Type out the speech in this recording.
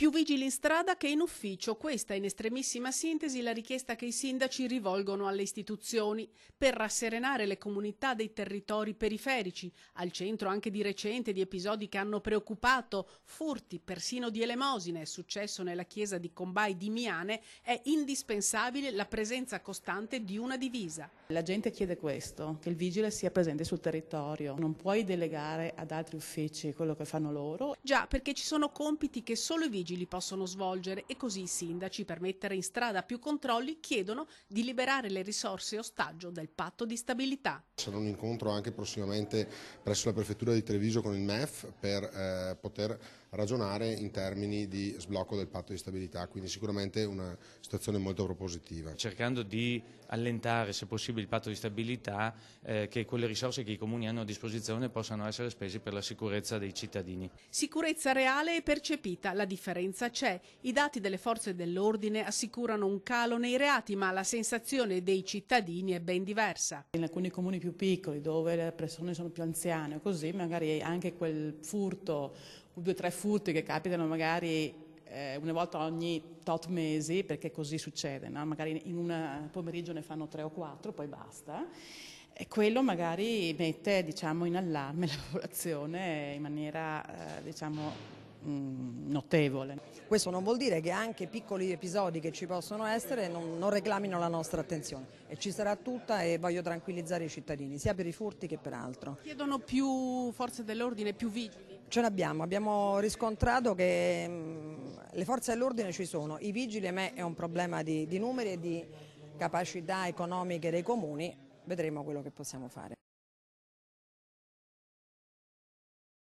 Più vigili in strada che in ufficio, questa in estremissima sintesi la richiesta che i sindaci rivolgono alle istituzioni per rasserenare le comunità dei territori periferici, al centro anche di recente di episodi che hanno preoccupato, furti, persino di elemosine, è successo nella chiesa di Combai di Miane, è indispensabile la presenza costante di una divisa. La gente chiede questo, che il vigile sia presente sul territorio, non puoi delegare ad altri uffici quello che fanno loro. Già, perché ci sono compiti che solo i vigili possono svolgere e così i sindaci, per mettere in strada più controlli, chiedono di liberare le risorse ostaggio del patto di stabilità. Sarà un incontro anche prossimamente presso la prefettura di Treviso con il MEF per poter ragionare in termini di sblocco del patto di stabilità, quindi sicuramente una situazione molto propositiva. Cercando di allentare se possibile il patto di stabilità, che quelle risorse che i comuni hanno a disposizione possano essere spese per la sicurezza dei cittadini. Sicurezza reale e percepita, la differenza c'è. I dati delle forze dell'ordine assicurano un calo nei reati, ma la sensazione dei cittadini è ben diversa. In alcuni comuni più piccoli, dove le persone sono più anziane, così magari anche quel furto, 2 o 3 furti che capitano magari una volta ogni tot mesi, perché così succede, no? Magari in un pomeriggio ne fanno 3 o 4, poi basta. E quello magari mette, diciamo, in allarme la popolazione in maniera notevole. Questo non vuol dire che anche piccoli episodi che ci possono essere non reclamino la nostra attenzione, e ci sarà tutta, e voglio tranquillizzare i cittadini, sia per i furti che per altro. Chiedono più forze dell'ordine, più vigili? Ce n'abbiamo, abbiamo riscontrato che le forze dell'ordine ci sono, i vigili è un problema di numeri e di capacità economiche dei comuni, vedremo quello che possiamo fare.